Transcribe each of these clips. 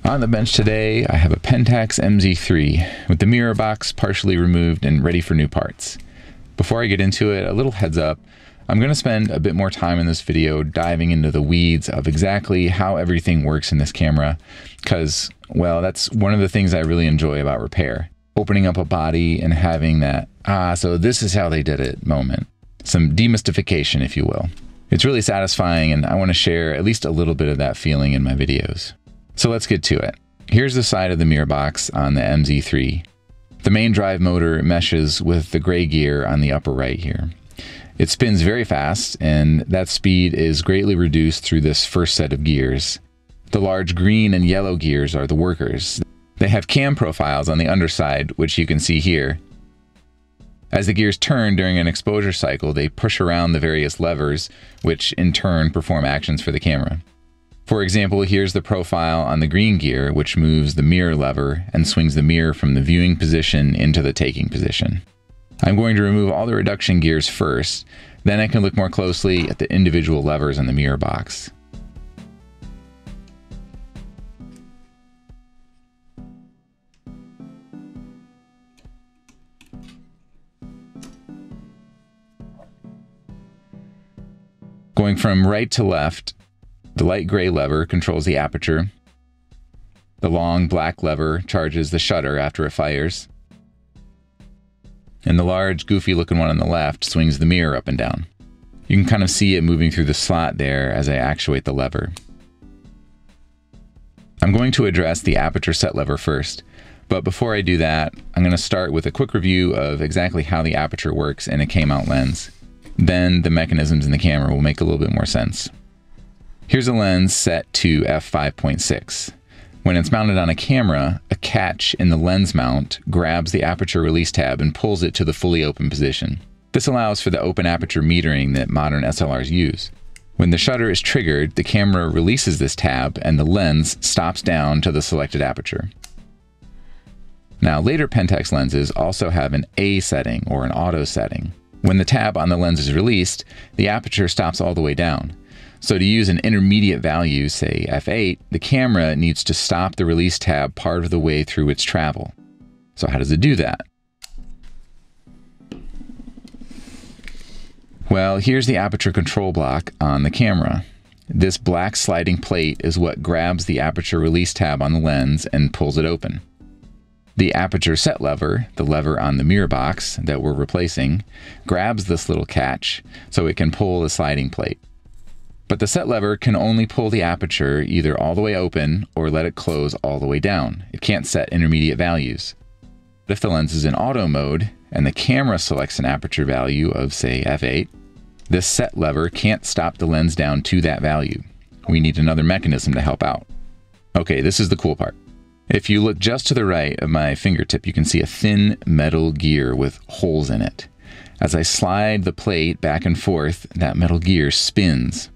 On the bench today, I have a Pentax MZ-3 with the mirror box partially removed and ready for new parts. Before I get into it, a little heads up, I'm going to spend a bit more time in this video diving into the weeds of exactly how everything works in this camera, because, well, that's one of the things I really enjoy about repair. Opening up a body and having that, so this is how they did it moment. Some demystification, if you will. It's really satisfying, and I want to share at least a little bit of that feeling in my videos. So let's get to it. Here's the side of the mirror box on the MZ-3. The main drive motor meshes with the gray gear on the upper right here. It spins very fast, and that speed is greatly reduced through this first set of gears. The large green and yellow gears are the workers. They have cam profiles on the underside, which you can see here. As the gears turn during an exposure cycle, they push around the various levers, which in turn perform actions for the camera. For example, here's the profile on the green gear, which moves the mirror lever and swings the mirror from the viewing position into the taking position. I'm going to remove all the reduction gears first, then I can look more closely at the individual levers on the mirror box. Going from right to left, the light gray lever controls the aperture. The long black lever charges the shutter after it fires. And the large, goofy looking one on the left swings the mirror up and down. You can kind of see it moving through the slot there as I actuate the lever. I'm going to address the aperture set lever first, but before I do that, I'm going to start with a quick review of exactly how the aperture works in a K-mount lens. Then the mechanisms in the camera will make a little bit more sense. Here's a lens set to f5.6. When it's mounted on a camera, a catch in the lens mount grabs the aperture release tab and pulls it to the fully open position. This allows for the open aperture metering that modern SLRs use. When the shutter is triggered, the camera releases this tab and the lens stops down to the selected aperture. Now, later Pentax lenses also have an A setting or an auto setting. When the tab on the lens is released, the aperture stops all the way down. So to use an intermediate value, say f8, the camera needs to stop the release tab part of the way through its travel. So how does it do that? Well, here's the aperture control block on the camera. This black sliding plate is what grabs the aperture release tab on the lens and pulls it open. The aperture set lever, the lever on the mirror box that we're replacing, grabs this little catch so it can pull the sliding plate. But the set lever can only pull the aperture either all the way open or let it close all the way down. It can't set intermediate values. If the lens is in auto mode and the camera selects an aperture value of, say, f8, this set lever can't stop the lens down to that value. We need another mechanism to help out. Okay, this is the cool part. If you look just to the right of my fingertip, you can see a thin metal gear with holes in it. As I slide the plate back and forth, that metal gear spins.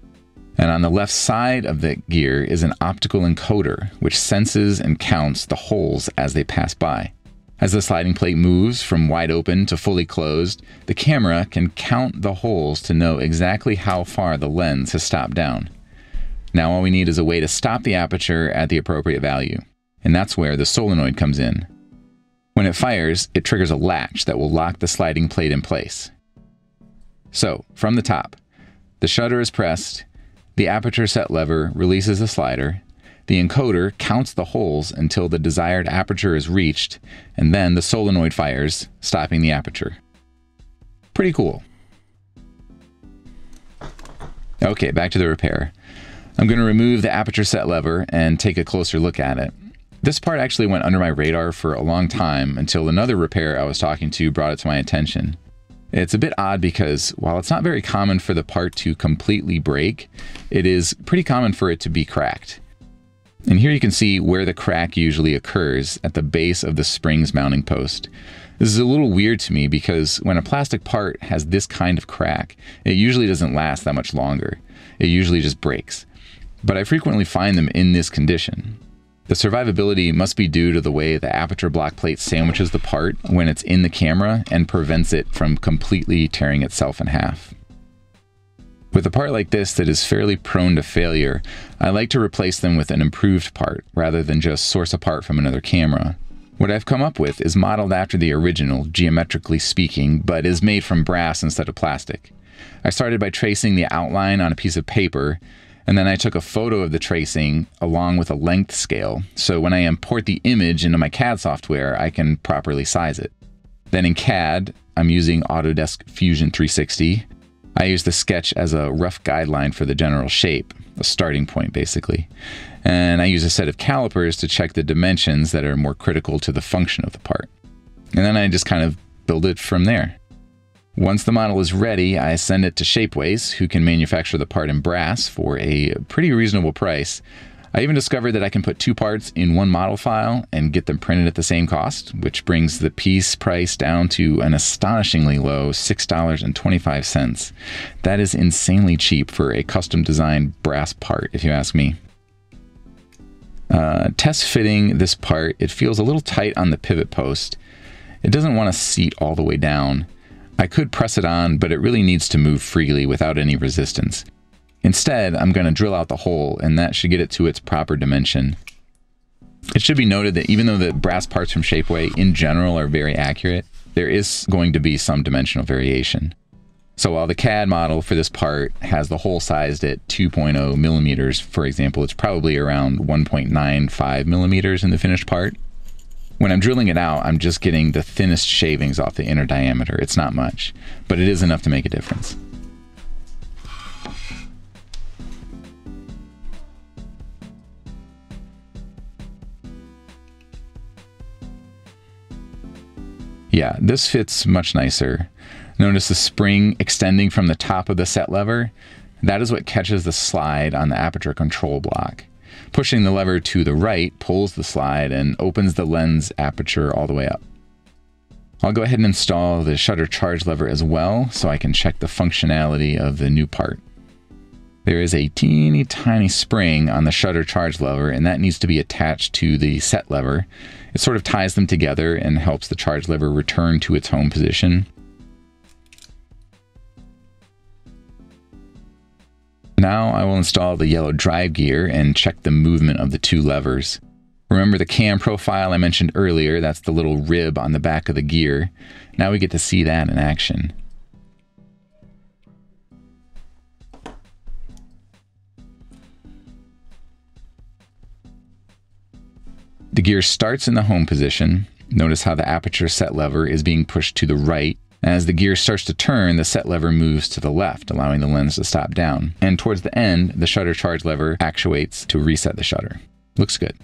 And on the left side of the gear is an optical encoder, which senses and counts the holes as they pass by. As the sliding plate moves from wide open to fully closed, the camera can count the holes to know exactly how far the lens has stopped down. Now all we need is a way to stop the aperture at the appropriate value. And that's where the solenoid comes in. When it fires, it triggers a latch that will lock the sliding plate in place. So, from the top, the shutter is pressed, the aperture set lever releases the slider, the encoder counts the holes until the desired aperture is reached, and then the solenoid fires, stopping the aperture. Pretty cool. Okay, back to the repair. I'm going to remove the aperture set lever and take a closer look at it. This part actually went under my radar for a long time until another repair I was talking to brought it to my attention. It's a bit odd because while it's not very common for the part to completely break, it is pretty common for it to be cracked. And here you can see where the crack usually occurs, at the base of the spring's mounting post. This is a little weird to me because when a plastic part has this kind of crack, it usually doesn't last that much longer. It usually just breaks. But I frequently find them in this condition. The survivability must be due to the way the aperture block plate sandwiches the part when it's in the camera and prevents it from completely tearing itself in half. With a part like this that is fairly prone to failure, I like to replace them with an improved part rather than just source a part from another camera. What I've come up with is modeled after the original, geometrically speaking, but is made from brass instead of plastic. I started by tracing the outline on a piece of paper, and then I took a photo of the tracing along with a length scale, so when I import the image into my CAD software, I can properly size it. Then in CAD, I'm using Autodesk Fusion 360. I use the sketch as a rough guideline for the general shape, a starting point basically. And I use a set of calipers to check the dimensions that are more critical to the function of the part. And then I just kind of build it from there. Once the model is ready, I send it to Shapeways, who can manufacture the part in brass for a pretty reasonable price. I even discovered that I can put two parts in one model file and get them printed at the same cost, which brings the piece price down to an astonishingly low $6.25. That is insanely cheap for a custom designed brass part, if you ask me. Test fitting this part, it feels a little tight on the pivot post. It doesn't want to seat all the way down. I could press it on, but it really needs to move freely without any resistance. Instead, I'm going to drill out the hole, and that should get it to its proper dimension. It should be noted that even though the brass parts from Shapeway in general are very accurate, there is going to be some dimensional variation. So while the CAD model for this part has the hole sized at 2.0 millimeters, for example, it's probably around 1.95 millimeters in the finished part. When I'm drilling it out, I'm just getting the thinnest shavings off the inner diameter. It's not much, but it is enough to make a difference. Yeah, this fits much nicer. Notice the spring extending from the top of the set lever. That is what catches the slide on the aperture control block. Pushing the lever to the right pulls the slide and opens the lens aperture all the way up. I'll go ahead and install the shutter charge lever as well so I can check the functionality of the new part. There is a teeny tiny spring on the shutter charge lever, and that needs to be attached to the set lever. It sort of ties them together and helps the charge lever return to its home position. Now I will install the yellow drive gear and check the movement of the two levers. Remember the cam profile I mentioned earlier? That's the little rib on the back of the gear. Now we get to see that in action. The gear starts in the home position. Notice how the aperture set lever is being pushed to the right. As the gear starts to turn, the set lever moves to the left, allowing the lens to stop down. And towards the end, the shutter charge lever actuates to reset the shutter. Looks good.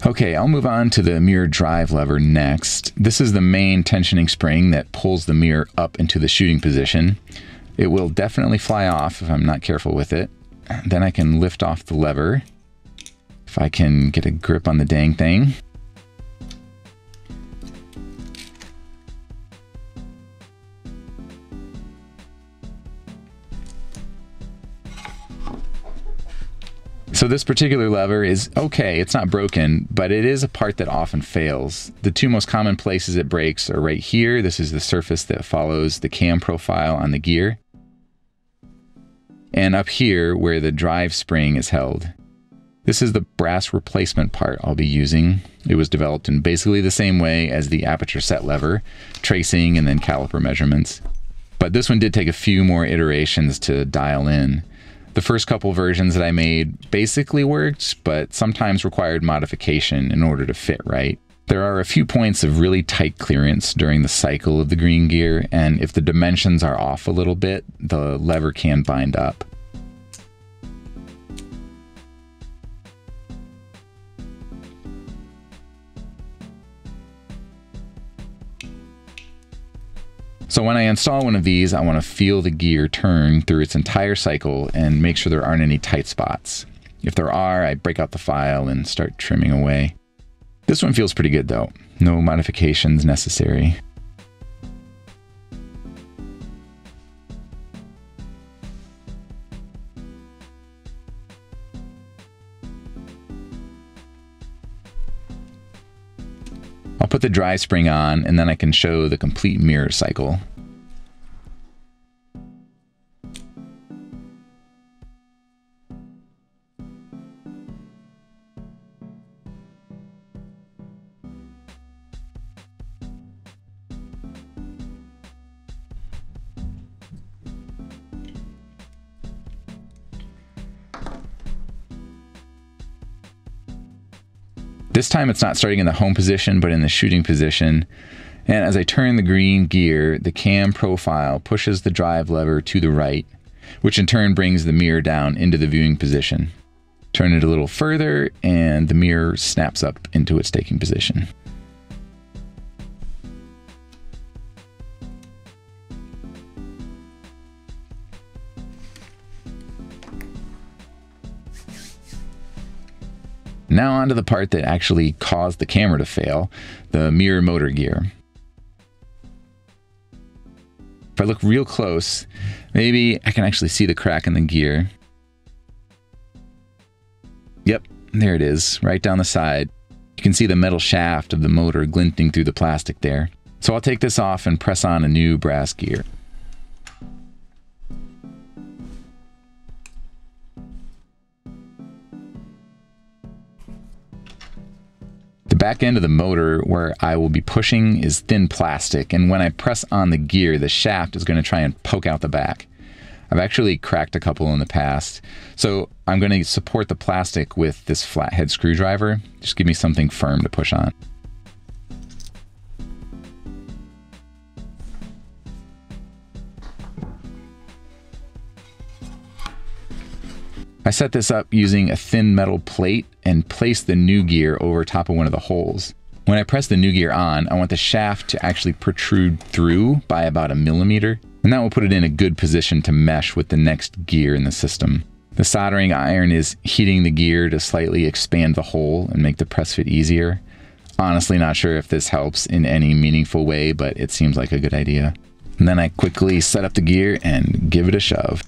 Okay, I'll move on to the mirror drive lever next. This is the main tensioning spring that pulls the mirror up into the shooting position. It will definitely fly off if I'm not careful with it. Then I can lift off the lever. If I can get a grip on the dang thing. So this particular lever is okay, it's not broken, but it is a part that often fails. The two most common places it breaks are right here. This is the surface that follows the cam profile on the gear. And up here where the drive spring is held. This is the brass replacement part I'll be using. It was developed in basically the same way as the aperture set lever, tracing and then caliper measurements. But this one did take a few more iterations to dial in. The first couple versions that I made basically worked, but sometimes required modification in order to fit right. There are a few points of really tight clearance during the cycle of the green gear, and if the dimensions are off a little bit, the lever can bind up. So when I install one of these, I want to feel the gear turn through its entire cycle and make sure there aren't any tight spots. If there are, I break out the file and start trimming away. This one feels pretty good though. No modifications necessary. I'll put the dry spring on, and then I can show the complete mirror cycle. This time it's not starting in the home position, but in the shooting position. And as I turn the green gear, the cam profile pushes the drive lever to the right, which in turn brings the mirror down into the viewing position. Turn it a little further, and the mirror snaps up into its taking position. Now on to the part that actually caused the camera to fail, the mirror motor gear. If I look real close, maybe I can actually see the crack in the gear. Yep, there it is, right down the side. You can see the metal shaft of the motor glinting through the plastic there. So I'll take this off and press on a new brass gear. The back end of the motor where I will be pushing is thin plastic, and when I press on the gear, the shaft is going to try and poke out the back. I've actually cracked a couple in the past, so I'm going to support the plastic with this flathead screwdriver. Just give me something firm to push on. I set this up using a thin metal plate and place the new gear over top of one of the holes. When I press the new gear on, I want the shaft to actually protrude through by about 1 millimeter, and that will put it in a good position to mesh with the next gear in the system. The soldering iron is heating the gear to slightly expand the hole and make the press fit easier. Honestly, not sure if this helps in any meaningful way, but it seems like a good idea. And then I quickly set up the gear and give it a shove.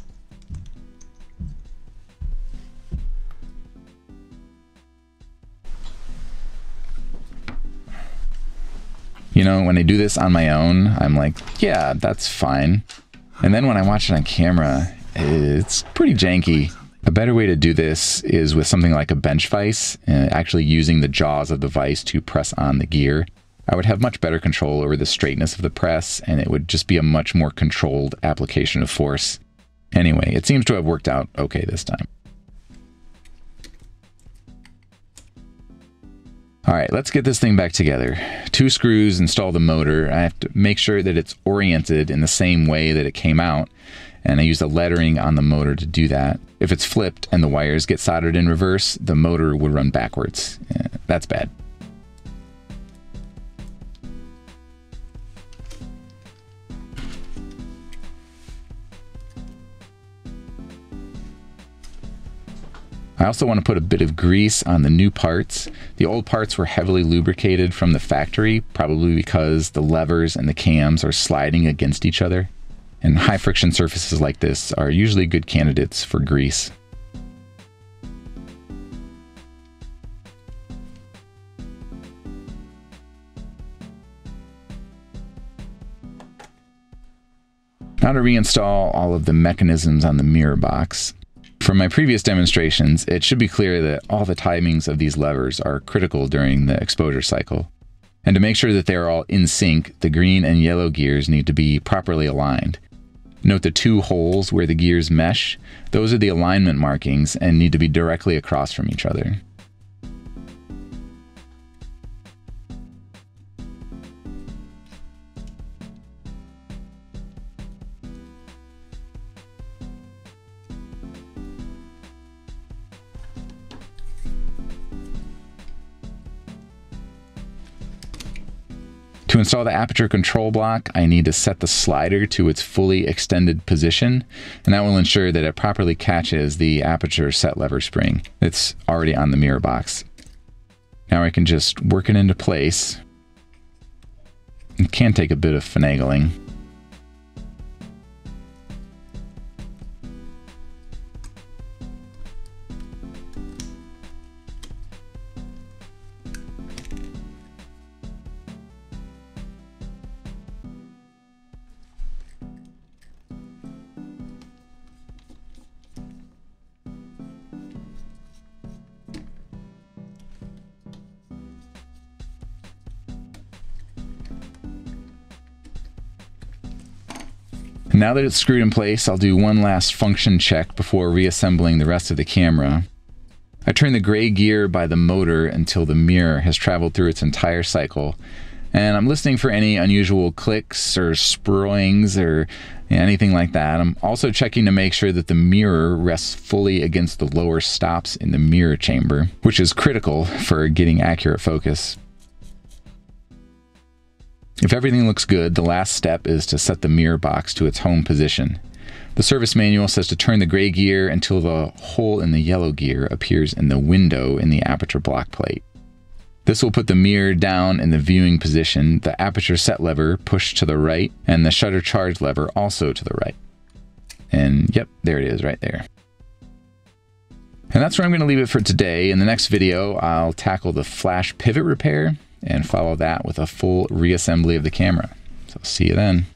You know, when I do this on my own, I'm like, yeah, that's fine. And then when I watch it on camera, it's pretty janky. A better way to do this is with something like a bench vise, actually using the jaws of the vise to press on the gear. I would have much better control over the straightness of the press, and it would just be a much more controlled application of force. Anyway, it seems to have worked out okay this time. All right, let's get this thing back together. 2 screws install the motor. I have to make sure that it's oriented in the same way that it came out, and I use the lettering on the motor to do that. If it's flipped and the wires get soldered in reverse, the motor would run backwards. That's bad. I also want to put a bit of grease on the new parts. The old parts were heavily lubricated from the factory, probably because the levers and the cams are sliding against each other. And high friction surfaces like this are usually good candidates for grease. Now to reinstall all of the mechanisms on the mirror box. From my previous demonstrations, it should be clear that all the timings of these levers are critical during the exposure cycle. And to make sure that they are all in sync, the green and yellow gears need to be properly aligned. Note the 2 holes where the gears mesh. Those are the alignment markings and need to be directly across from each other. To install the aperture control block, I need to set the slider to its fully extended position, and that will ensure that it properly catches the aperture set lever spring that's already on the mirror box. Now I can just work it into place. It can take a bit of finagling. Now that it's screwed in place, I'll do one last function check before reassembling the rest of the camera. I turn the gray gear by the motor until the mirror has traveled through its entire cycle, and I'm listening for any unusual clicks or sproings or anything like that. I'm also checking to make sure that the mirror rests fully against the lower stops in the mirror chamber, which is critical for getting accurate focus. If everything looks good, the last step is to set the mirror box to its home position. The service manual says to turn the gray gear until the hole in the yellow gear appears in the window in the aperture block plate. This will put the mirror down in the viewing position, the aperture set lever pushed to the right, and the shutter charge lever also to the right. And yep, there it is right there. And that's where I'm going to leave it for today. In the next video, I'll tackle the flash pivot repair and follow that with a full reassembly of the camera. So see you then.